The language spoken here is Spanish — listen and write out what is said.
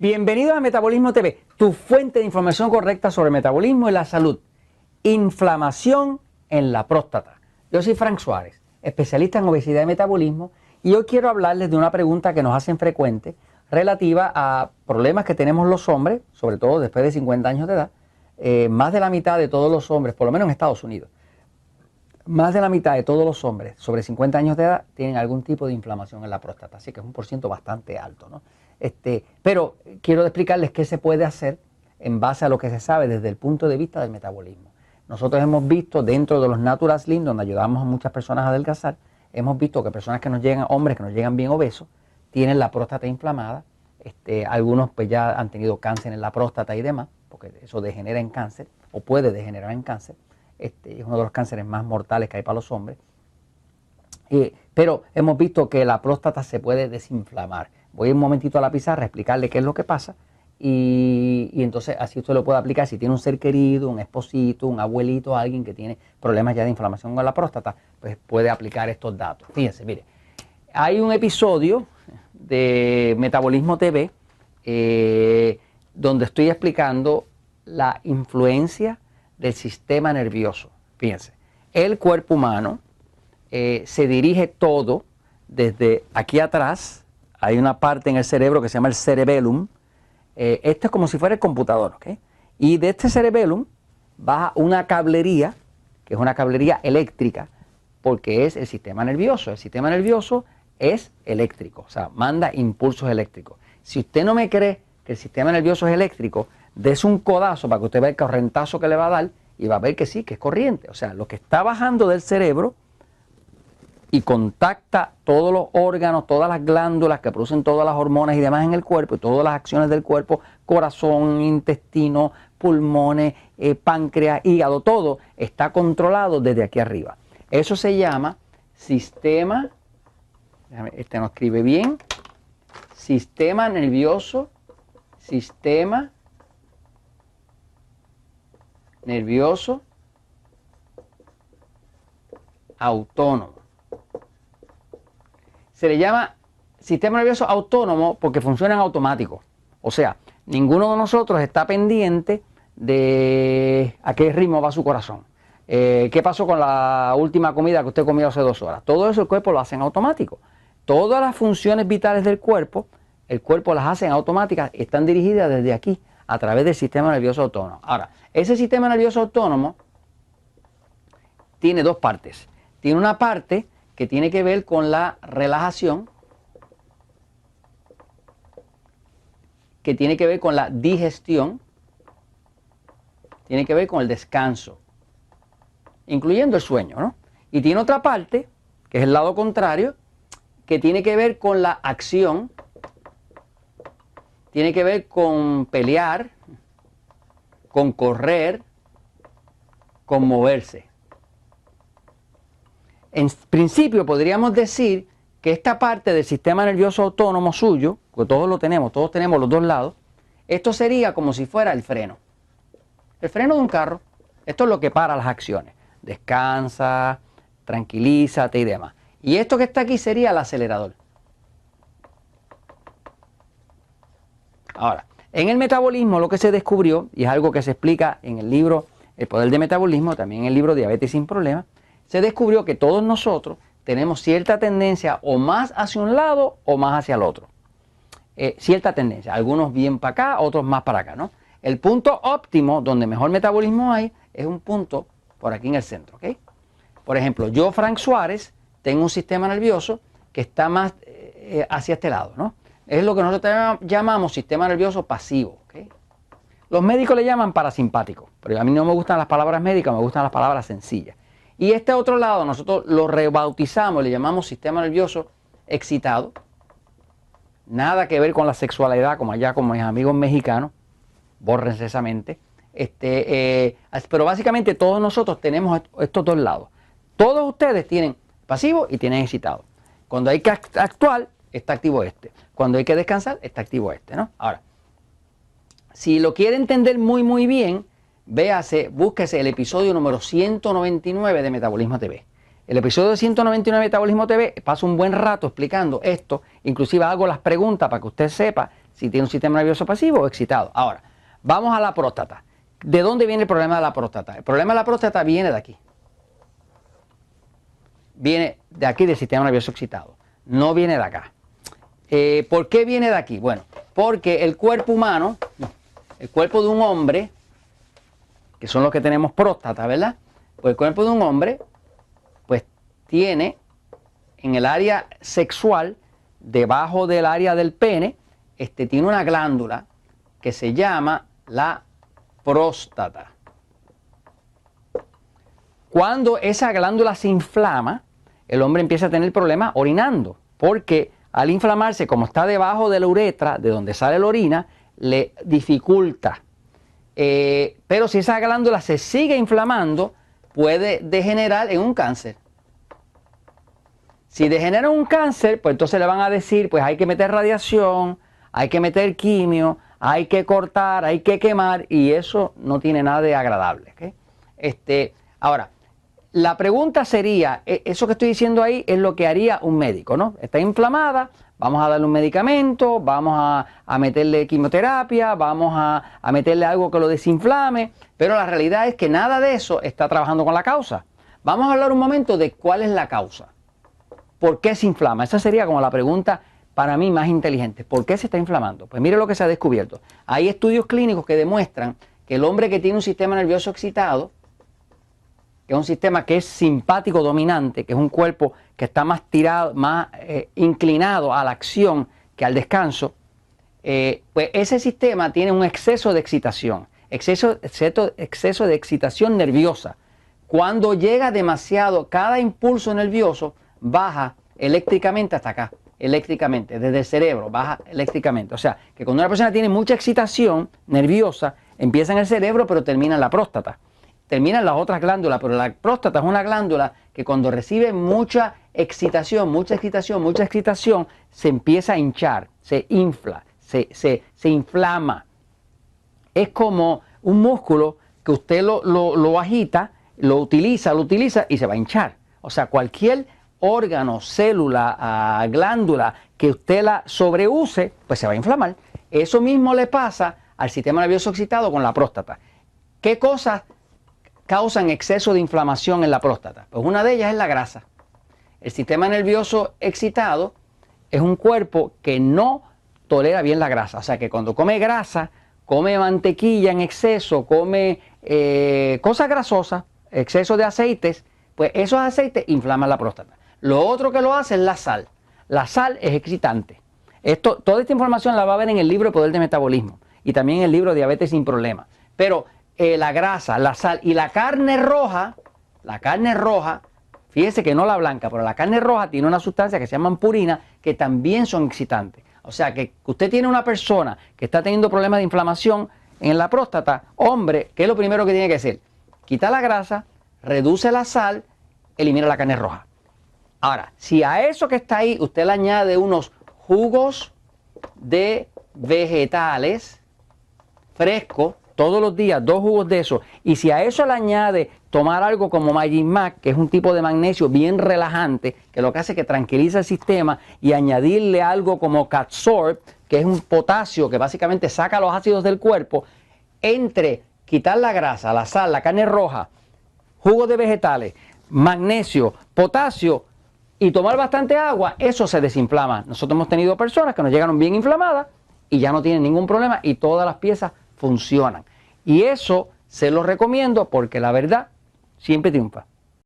Bienvenidos a Metabolismo TV, tu fuente de información correcta sobre el metabolismo y la salud. Inflamación en la próstata. Yo soy Frank Suárez, especialista en obesidad y metabolismo, y hoy quiero hablarles de una pregunta que nos hacen frecuente relativa a problemas que tenemos los hombres, sobre todo después de 50 años de edad. Más de la mitad de todos los hombres, por lo menos en Estados Unidos, más de la mitad de todos los hombres sobre 50 años de edad tienen algún tipo de inflamación en la próstata, así que es un porciento bastante alto, ¿no? Pero quiero explicarles qué se puede hacer en base a lo que se sabe desde el punto de vista del metabolismo. Nosotros hemos visto dentro de los Natural Slim, donde ayudamos a muchas personas a adelgazar, hemos visto que personas que nos llegan, hombres que nos llegan bien obesos, tienen la próstata inflamada. Algunos pues ya han tenido cáncer en la próstata y demás, porque eso degenera en cáncer o puede degenerar en cáncer. Es uno de los cánceres más mortales que hay para los hombres. Pero hemos visto que la próstata se puede desinflamar. Voy un momentito a la pizarra a explicarle qué es lo que pasa y entonces así usted lo puede aplicar si tiene un ser querido, un esposito, un abuelito, alguien que tiene problemas ya de inflamación con la próstata, pues puede aplicar estos datos. Fíjense, mire, hay un episodio de Metabolismo TV donde estoy explicando la influencia del sistema nervioso. Fíjense, el cuerpo humano se dirige todo desde aquí atrás. Hay una parte en el cerebro que se llama el cerebellum. Esto es como si fuera el computador, ¿ok? Y de este cerebellum baja una cablería, que es una cablería eléctrica, porque es el sistema nervioso. El sistema nervioso es eléctrico, o sea, manda impulsos eléctricos. Si usted no me cree que el sistema nervioso es eléctrico, dese un codazo para que usted vea el correntazo que le va a dar y va a ver que sí, que es corriente. O sea, lo que está bajando del cerebro y contacta todos los órganos, todas las glándulas que producen todas las hormonas y demás en el cuerpo, y todas las acciones del cuerpo, corazón, intestino, pulmones, páncreas, hígado, todo está controlado desde aquí arriba. Eso se llama sistema, no escribe bien, sistema nervioso autónomo. Se le llama sistema nervioso autónomo porque funciona en automático. O sea, ninguno de nosotros está pendiente de a qué ritmo va su corazón. ¿Qué pasó con la última comida que usted comió hace 2 horas? Todo eso el cuerpo lo hace en automático. Todas las funciones vitales del cuerpo, el cuerpo las hace en automáticas, están dirigidas desde aquí, a través del sistema nervioso autónomo. Ahora, ese sistema nervioso autónomo tiene 2 partes. Tiene una parte que tiene que ver con la relajación, que tiene que ver con la digestión, tiene que ver con el descanso, incluyendo el sueño, ¿no? Y tiene otra parte, que es el lado contrario, que tiene que ver con la acción, tiene que ver con pelear, con correr, con moverse. En principio podríamos decir que esta parte del sistema nervioso autónomo suyo, que todos tenemos los 2 lados, esto sería como si fuera el freno. El freno de un carro. Esto es lo que para las acciones. Descansa, tranquilízate y demás. Y esto que está aquí sería el acelerador. Ahora, en el metabolismo lo que se descubrió, y es algo que se explica en el libro El Poder del Metabolismo, también en el libro Diabetes sin Problemas, se descubrió que todos nosotros tenemos cierta tendencia o más hacia un lado o más hacia el otro. Cierta tendencia, algunos bien para acá, otros más para acá, ¿no? El punto óptimo, donde mejor metabolismo hay, es un punto por aquí en el centro, ¿ok? Por ejemplo, yo, Frank Suárez, tengo un sistema nervioso que está más hacia este lado, ¿no? Es lo que nosotros llamamos sistema nervioso pasivo, ¿ok? Los médicos le llaman parasimpático, pero a mí no me gustan las palabras médicas, me gustan las palabras sencillas. Y este otro lado nosotros lo rebautizamos, le llamamos sistema nervioso excitado. Nada que ver con la sexualidad, como allá con mis amigos mexicanos, bórrense esa mente. Pero básicamente todos nosotros tenemos estos 2 lados. Todos ustedes tienen pasivo y tienen excitado. Cuando hay que actuar, está activo este. Cuando hay que descansar, está activo este, ¿no? Ahora, si lo quiere entender muy bien, búsquese el episodio número 199 de Metabolismo TV. El episodio 199 de Metabolismo TV pasa un buen rato explicando esto, inclusive hago las preguntas para que usted sepa si tiene un sistema nervioso pasivo o excitado. Ahora, vamos a la próstata. ¿De dónde viene el problema de la próstata? El problema de la próstata viene de aquí. Viene de aquí del sistema nervioso excitado, no viene de acá. ¿Por qué viene de aquí? Bueno, porque el cuerpo humano, el cuerpo de un hombre, que son los que tenemos próstata, ¿verdad? Pues el cuerpo de un hombre, pues tiene en el área sexual, debajo del área del pene, tiene una glándula que se llama la próstata. Cuando esa glándula se inflama, el hombre empieza a tener problemas orinando, porque al inflamarse, como está debajo de la uretra, de donde sale la orina, le dificulta. Pero si esa glándula se sigue inflamando, puede degenerar en un cáncer. Si degenera en un cáncer, pues entonces le van a decir, pues hay que meter radiación, hay que meter quimio, hay que cortar, hay que quemar, y eso no tiene nada de agradable, ¿okay? Ahora, la pregunta sería, eso que estoy diciendo ahí es lo que haría un médico, ¿no? Está inflamada, vamos a darle un medicamento, vamos a meterle quimioterapia, vamos a meterle algo que lo desinflame, pero la realidad es que nada de eso está trabajando con la causa. Vamos a hablar un momento de cuál es la causa. ¿Por qué se inflama? Esa sería como la pregunta para mí más inteligente. ¿Por qué se está inflamando? Pues mire lo que se ha descubierto. Hay estudios clínicos que demuestran que el hombre que tiene un sistema nervioso excitado, que es un sistema que es simpático dominante, que es un cuerpo que está más tirado, más inclinado a la acción que al descanso, pues ese sistema tiene un exceso de excitación, exceso de excitación nerviosa. Cuando llega demasiado, cada impulso nervioso baja eléctricamente hasta acá, eléctricamente, desde el cerebro, baja eléctricamente. O sea, que cuando una persona tiene mucha excitación nerviosa, empieza en el cerebro, pero termina en la próstata. Terminan las otras glándulas, pero la próstata es una glándula que cuando recibe mucha excitación, se empieza a hinchar, se infla, se inflama. Es como un músculo que usted lo agita, lo utiliza y se va a hinchar. O sea, cualquier órgano, célula, glándula que usted la sobreuse, pues se va a inflamar. Eso mismo le pasa al sistema nervioso excitado con la próstata. ¿Qué cosas causan exceso de inflamación en la próstata? Pues una de ellas es la grasa. El sistema nervioso excitado es un cuerpo que no tolera bien la grasa. O sea que cuando come grasa, come mantequilla en exceso, come cosas grasosas, exceso de aceites, pues esos aceites inflaman la próstata. Lo otro que lo hace es la sal. La sal es excitante. Toda esta información la va a ver en el libro Poder de Metabolismo y también en el libro Diabetes sin Problemas. Pero la grasa, la sal y la carne roja, fíjese que no la blanca, pero la carne roja tiene una sustancia que se llama purina, que también son excitantes. O sea que usted tiene una persona que está teniendo problemas de inflamación en la próstata, hombre, ¿qué es lo primero que tiene que hacer? Quita la grasa, reduce la sal, elimina la carne roja. Ahora, si a eso que está ahí usted le añade unos jugos de vegetales frescos, todos los días 2 jugos de eso, y si a eso le añade tomar algo como Magic Mac, que es un tipo de magnesio bien relajante, que lo que hace es que tranquiliza el sistema, y añadirle algo como Catsorb, que es un potasio que básicamente saca los ácidos del cuerpo, entre quitar la grasa, la sal, la carne roja, jugos de vegetales, magnesio, potasio y tomar bastante agua, eso se desinflama. Nosotros hemos tenido personas que nos llegaron bien inflamadas y ya no tienen ningún problema y todas las piezas funcionan. Y eso se lo recomiendo porque la verdad siempre triunfa.